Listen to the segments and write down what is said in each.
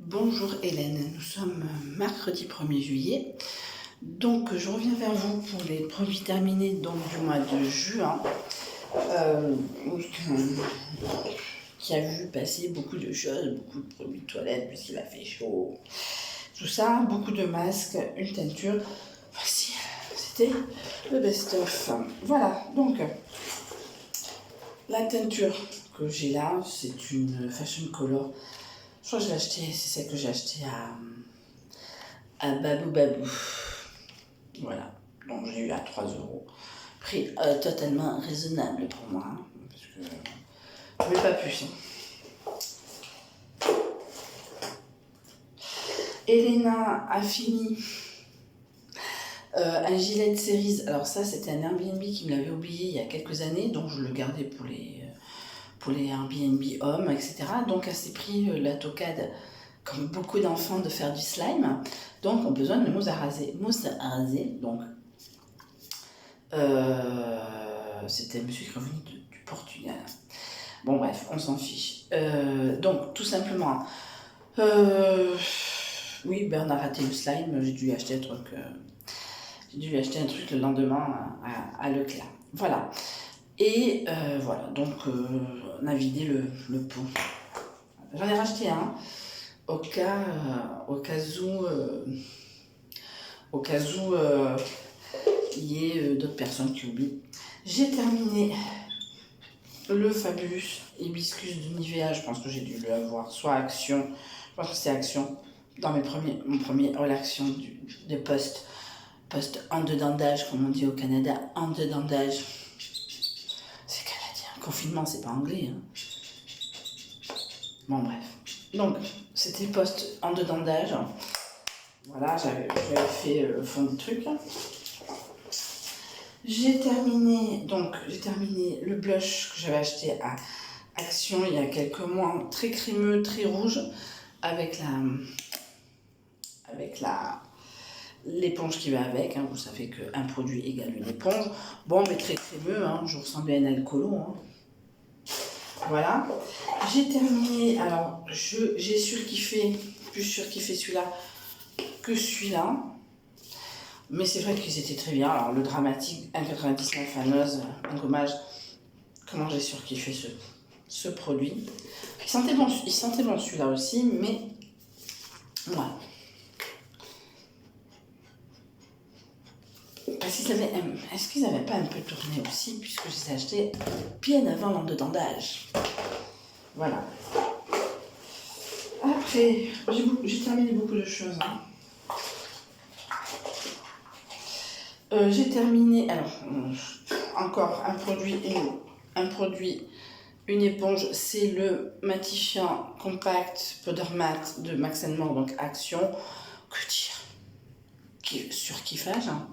Bonjour Hélène, nous sommes mercredi 1er juillet. Donc je reviens vers vous pour les produits terminés donc, du mois de juin. Euh, qui a vu passer beaucoup de choses, beaucoup de produits de toilette puisqu'il a fait chaud. Tout ça, beaucoup de masques, une teinture. Voici, c'était le best-of. Voilà, donc la teinture que j'ai là, c'est une Fashion Color. Je crois que je l'ai acheté, c'est celle que j'ai acheté à Babou Babou. Voilà, donc j'ai eu à 3 euros. Prix totalement raisonnable pour moi, hein, parce que je ne mets pas plus. Elena a fini un gilet de cerise. Alors ça, c'était un Airbnb qui me l'avait oublié il y a quelques années, donc je le gardais pour les Airbnb hommes, etc. Donc elle s'est pris la tocade, comme beaucoup d'enfants, de faire du slime. Donc on a besoin de mousse à raser. Mousse à raser, donc c'était un monsieur qui est revenu du Portugal. Bon bref, on s'en fiche. Donc tout simplement, oui, ben on a raté le slime, j'ai dû acheter un truc. J'ai dû acheter un truc le lendemain à Leclerc. Voilà. Et voilà, donc on a vidé le pot. J'en ai racheté un au cas où il y ait d'autres personnes qui oublient. J'ai terminé le Fabulous Hibiscus de Nivea. Je pense que j'ai dû l'avoir soit Action, je pense que c'est Action, dans mon premier relaction de poste en dedans d'âge, comme on dit au Canada, en dedans d'âge. C'est canadien. Confinement, c'est pas anglais. Hein. Bon, bref. Donc, c'était poste en dedans d'âge. Voilà, j'avais fait le fond du truc. J'ai terminé le blush que j'avais acheté à Action il y a quelques mois, très crémeux, très rouge, avec l'éponge qui va avec, hein. Vous savez qu'un produit égale une éponge. Bon, mais très crémeux, hein. Je ressemblais à un alcoolo. Hein. Voilà. J'ai terminé, alors j'ai surkiffé, plus surkiffé celui-là que celui-là. Mais c'est vrai qu'ils étaient très bien. Alors le dramatique 1,99 à Noz, un gommage. Comment j'ai surkiffé ce produit. Il sentait bon celui-là aussi, mais voilà. Est-ce qu'ils n'avaient pas un peu tourné aussi, puisque je les ai achetés bien avant l'an dedans d'âge. Voilà. Après, j'ai terminé beaucoup de choses. Hein. J'ai terminé, alors, encore un produit, une éponge, c'est le matifiant compact powder matte de Max More, donc Action. Que dire, surkiffage. Hein.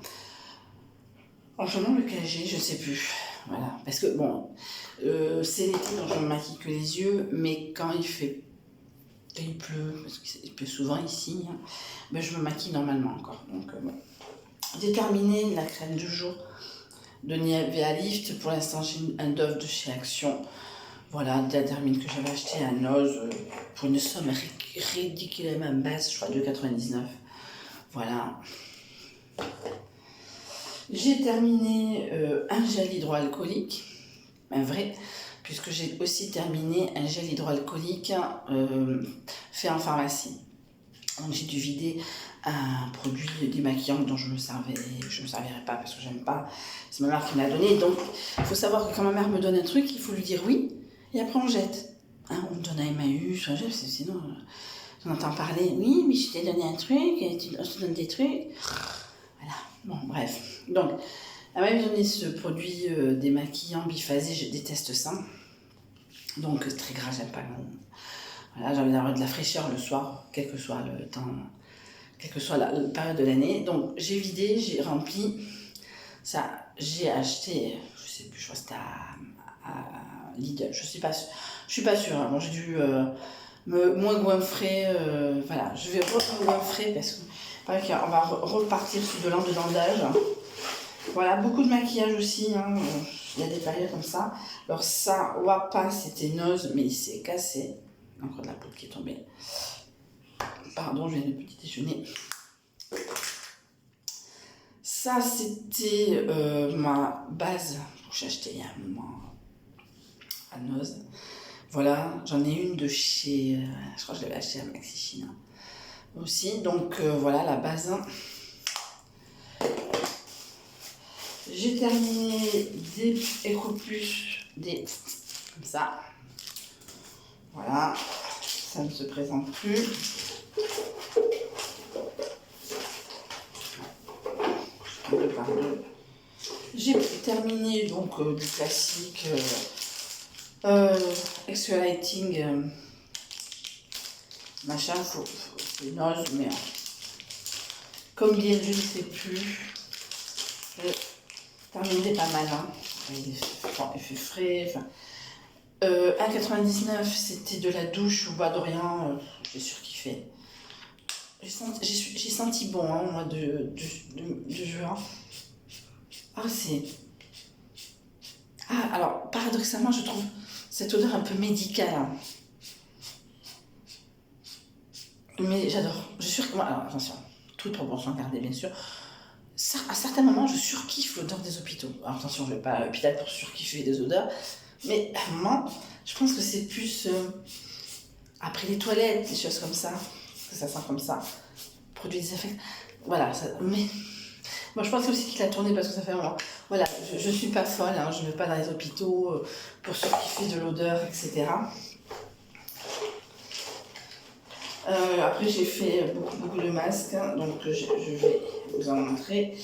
Franchement, lequel j'ai, je sais plus. Voilà, parce que bon, c'est l'été, donc je me maquille que les yeux, mais quand il pleut, parce qu'il pleut souvent ici, hein, ben je me maquille normalement encore. Donc bon. J'ai terminé la crème du jour de Nivea Lift. Pour l'instant, j'ai un Dove de chez Action. Voilà, de la Dermine que j'avais acheté à Noz pour une somme ridiculement basse, je crois 2,99. Voilà. J'ai terminé un gel hydroalcoolique, un vrai, puisque j'ai aussi terminé un gel hydroalcoolique fait en pharmacie. Donc j'ai dû vider un produit démaquillant dont je me servirai pas parce que j'aime pas. C'est ma mère qui me l'a donné. Donc il faut savoir que quand ma mère me donne un truc, il faut lui dire oui et après on jette. Hein, on me donne à Emmaüs, sinon on entend parler. Oui, mais je t'ai donné un truc et je te donne des trucs. Voilà. Bon, bref. Donc elle m'avait donné ce produit démaquillant biphasé, je déteste ça. Donc très gras, j'aime pas. Voilà, j'ai envie d'avoir de la fraîcheur le soir, quel que soit le temps, quelle que soit la période de l'année. Donc j'ai vidé, j'ai rempli. Ça, j'ai acheté, je sais plus, je crois que c'était à Lidl, je suis pas sûre. Hein. Bon, j'ai dû me moins goinfrer, voilà, je vais goinfrer parce que pareil, on va repartir sur de l'an dedans d'âge. Voilà, beaucoup de maquillage aussi, hein. Il y a des périodes comme ça. Alors ça, Wapa, c'était Noz, mais il s'est cassé. Encore de la poudre qui est tombée. Pardon, je viens de petit déjeuner. Ça, c'était ma base que j'ai achetée il y a un moment à Noz. Voilà, j'en ai une de chez... je crois que je l'avais achetée à Maxi Chine aussi. Donc voilà la base. J'ai terminé des EcoPlus, des comme ça. Voilà, ça ne se présente plus. Deux par deux. J'ai terminé donc du classique Extra Lighting machin, c'est naze, mais comme dire je ne sais plus. Je terminé pas mal, hein. Il fait frais. Enfin, 1,99 c'était de la douche au Bois d'Orient, j'ai surkiffé. J'ai senti bon hein, au mois de juin. Ah, c'est. Ah, alors, paradoxalement, je trouve cette odeur un peu médicale. Hein. Mais j'adore. Je suis sûre que moi, alors attention, toute proportion gardée, bien sûr. Ça, à certains moments, je surkiffe l'odeur des hôpitaux. Alors attention, je ne vais pas à l'hôpital pour surkiffer des odeurs. Mais à un moment, je pense que c'est plus après les toilettes, des choses comme ça. Que ça sent comme ça. Produits désinfectants. Voilà, ça, mais. Moi, je pense aussi qu'il a tourné parce que ça fait un moment. Voilà, je ne suis pas folle, hein, je ne vais pas dans les hôpitaux pour surkiffer de l'odeur, etc. Après, j'ai fait beaucoup de masques, hein, donc je vais vous en montrer.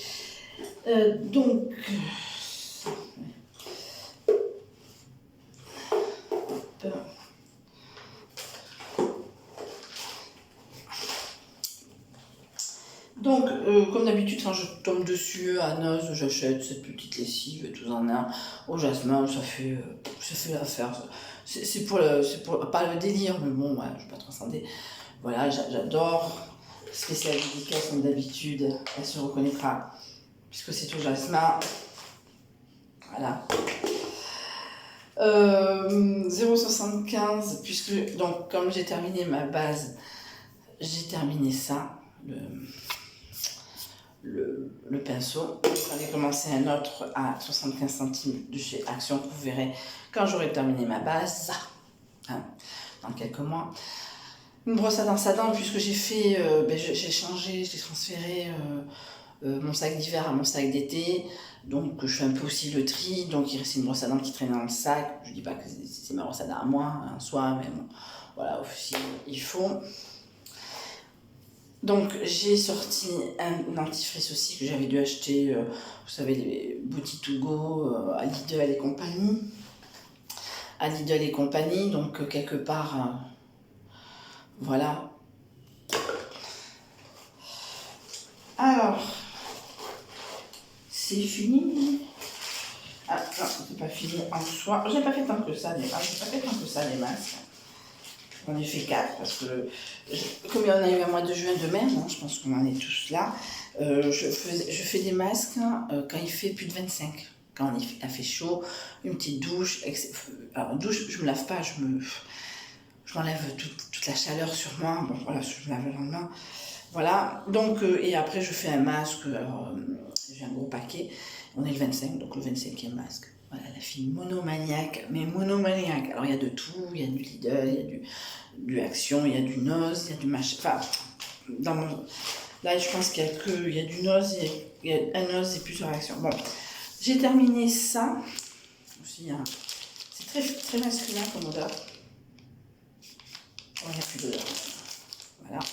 Donc, comme d'habitude, quand je tombe dessus à Noz, j'achète cette petite lessive et tout en un. Au jasmin, ça fait l'affaire. C'est pour pas le délire, mais bon, ouais, je vais pas transcender. Voilà, j'adore. Spécial dédicace comme d'habitude, elle se reconnaîtra puisque c'est au jasmin. Voilà. 0,75 puisque donc comme j'ai terminé ma base, j'ai terminé ça, le pinceau. J'allais commencer un autre à 75 centimes de chez Action que vous verrez quand j'aurai terminé ma base, hein, dans quelques mois. Une brosse à dents Sadan puisque j'ai fait, j'ai changé, j'ai transféré mon sac d'hiver à mon sac d'été, donc je fais un peu aussi le tri, donc il restait une brosse à dents qui traînait dans le sac. Je dis pas que c'est ma brosse à dents à moi, en soi, mais bon, voilà, aussi il faut. Donc j'ai sorti un dentifrice aussi que j'avais dû acheter, vous savez, les Booty to Go, à Lidl et compagnie. À Lidl et compagnie, donc quelque part, voilà. Alors, c'est fini. Ah non, c'est pas fini en soi. J'ai pas fait tant que ça les masques. J'en ai fait 4 parce que, comme il y en a eu un mois de juin de même, hein, je pense qu'on en est tous là, je fais des masques quand il fait plus de 25. Quand il fait chaud, une petite douche. Alors, douche, je me lave pas, je m'enlève toute la chaleur sur moi. Bon, voilà, je me lave le lendemain. Voilà, donc, et après, je fais un masque. Alors, j'ai un gros paquet. On est le 25, donc le 25e masque. Voilà, la fille monomaniaque, mais monomaniaque. Alors, il y a de tout, il y a du Lidl, il y a du Action, il y a du Noz, il y a du machin. Enfin, là, je pense qu'il y a du Noz, il y a un Noz et plusieurs Actions. Bon, j'ai terminé ça. Aussi, hein. C'est très, très masculin comme odeur. Oh, il n'y a plus d'odeur. Voilà.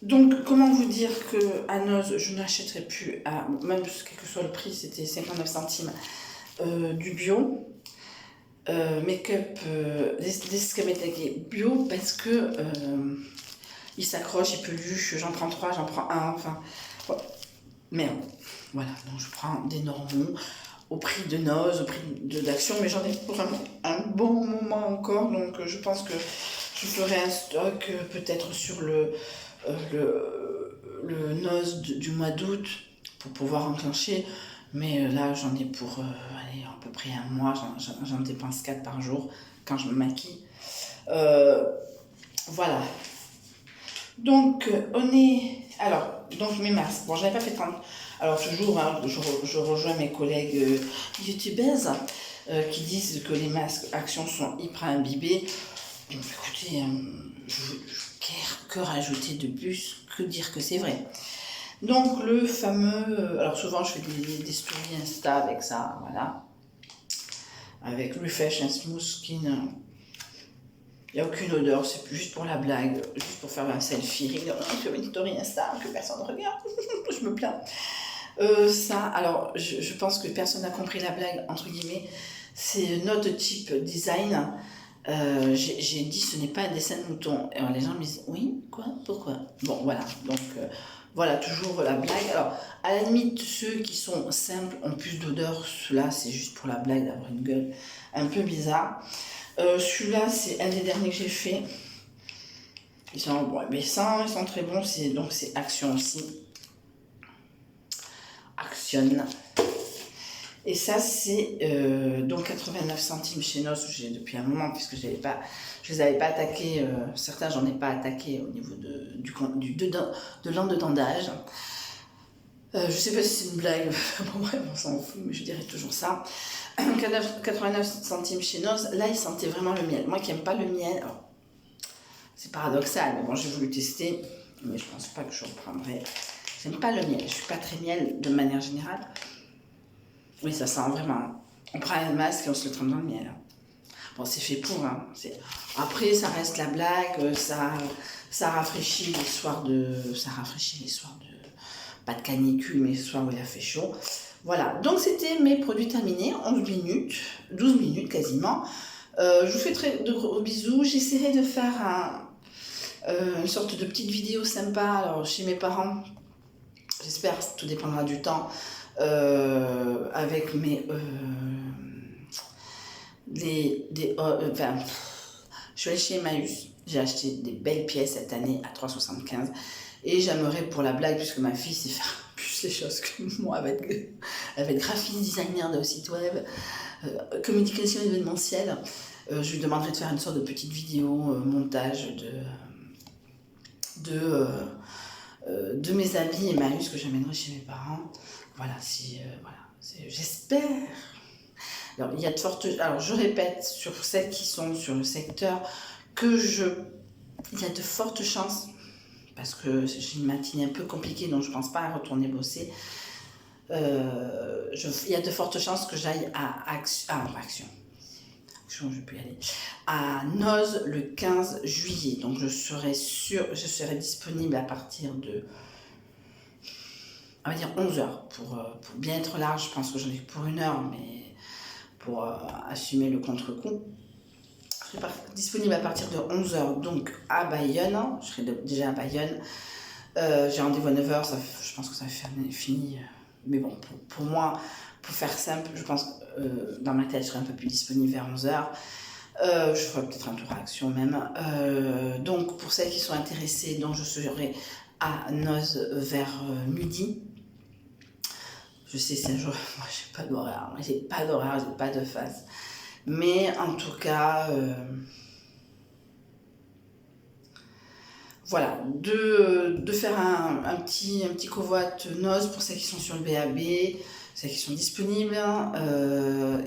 Donc, comment vous dire qu'à Noz, je n'achèterai plus, même quel que soit le prix, c'était 59 centimes, du bio. Make-up Descametake bio, parce que il s'accroche, il peluche, j'en prends 3, j'en prends un, enfin, ouais. Merde. Voilà, donc je prends des normaux au prix de Noz, au prix d'Action, mais j'en ai vraiment un bon moment encore, donc je pense que je ferai un stock peut-être sur le Noz du mois d'août pour pouvoir enclencher, mais là j'en ai pour allez, à peu près un mois, j'en dépense 4 par jour quand je me maquille. Voilà. Donc, on est... Alors, donc mes masques. Bon, je n'avais pas fait 30. Alors, toujours, hein, je rejoins mes collègues youtubeuses qui disent que les masques Action sont hyper imbibés. Donc, écoutez, que rajouter de plus que dire que c'est vrai. Donc, le fameux... alors, souvent, je fais des stories Insta avec ça, voilà. Avec Refresh and Smooth Skin. Il n'y a aucune odeur, c'est juste pour la blague, juste pour faire un selfie. Je fais une story Insta que personne ne regarde. Je me plains. Ça, alors, je pense que personne n'a compris la blague, entre guillemets. C'est notre type design. J'ai dit ce n'est pas un dessin de mouton. Alors les gens me disent oui, quoi, pourquoi? Bon, voilà. Donc, voilà, toujours la blague. Alors, à la limite, ceux qui sont simples ont plus d'odeur. Ceux-là, c'est juste pour la blague d'avoir une gueule un peu bizarre. Celui-là, c'est un des derniers que j'ai fait. Ils sont bon, mais ça, ils sont très bons. Donc, c'est Action aussi. Action. Et ça, c'est donc 89 centimes chez Nos, j'ai depuis un moment, puisque je les avais pas attaqués. Certains, j'en ai pas attaqué au niveau de l'an-dedans d'âge. Je sais pas si c'est une blague, bon bref, on s'en fout, mais je dirais toujours ça. 89 centimes chez Noz, là il sentait vraiment le miel. Moi qui n'aime pas le miel, c'est paradoxal, mais bon j'ai voulu tester, mais je pense pas que je reprendrai. J'aime pas le miel, je suis pas très miel de manière générale. Oui, ça sent vraiment. On prend un masque et on se le trempe dans le miel. Bon, c'est fait pour, hein. Après, ça reste la blague, ça rafraîchit les soirs de... Pas de canicule, mais les soirs où il a fait chaud. Voilà, donc c'était mes produits terminés, 11 minutes, 12 minutes quasiment. Je vous fais de gros bisous. J'essaierai de faire une sorte de petite vidéo sympa alors, chez mes parents. J'espère, tout dépendra du temps. Avec mes... enfin, je suis allée chez Emmaüs. J'ai acheté des belles pièces cette année à 3,75 €. Et j'aimerais pour la blague, puisque ma fille sait faire plus les choses que moi, elle va être graphiste designer de site web, communication événementielle. Je lui demanderai de faire une sorte de petite vidéo montage de mes habits Emmaüs que j'amènerai chez mes parents. Voilà, j'espère. Alors, il y a de fortes... Alors, je répète, sur celles qui sont sur le secteur, il y a de fortes chances, parce que j'ai une matinée un peu compliquée, donc je ne pense pas à retourner bosser. Il y a de fortes chances que j'aille à Action, je peux y aller, à Noz le 15 juillet. Donc, je serai disponible à partir de... on va dire 11 h pour bien être large. Je pense que j'en ai pour 1 heure, mais pour assumer le contre-coup. Je serai disponible à partir de 11 h, donc à Bayonne. Je serai déjà à Bayonne. J'ai rendez-vous à 9 h, je pense que ça va faire fini. Mais bon, pour moi, pour faire simple, je pense que dans ma tête, je serai un peu plus disponible vers 11 h. Je ferai peut-être un tour à Action même. Donc, pour celles qui sont intéressées, donc je serai à Noz vers midi. Je sais, c'est un jour, moi j'ai pas d'horaire, j'ai pas de phase. Mais en tout cas, voilà, de faire un petit covoit Noz pour celles qui sont sur le BAB, celles qui sont disponibles,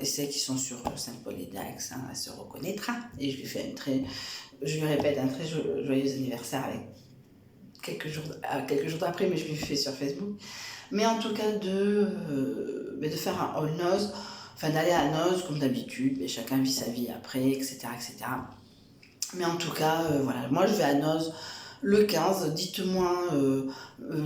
et celles qui sont sur Saint-Paul-et-Dax, elle se reconnaîtra. Et je lui répète, un très joyeux anniversaire avec quelques jours après, mais je lui fais sur Facebook. Mais en tout cas, de faire un all Noz, enfin d'aller à Noz comme d'habitude, mais chacun vit sa vie après, etc. etc. Mais en tout cas, voilà, moi je vais à Noz le 15, dites-moi,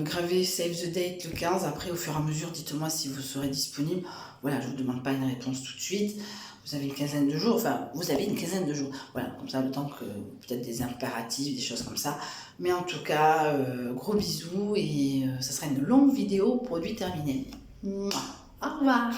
gravez save the date le 15, après au fur et à mesure, dites-moi si vous serez disponible. Voilà, je ne vous demande pas une réponse tout de suite. Vous avez une quinzaine de jours, voilà, comme ça, le temps que peut-être des impératifs, des choses comme ça. Mais en tout cas, gros bisous et ça sera une longue vidéo produit terminé. Au revoir.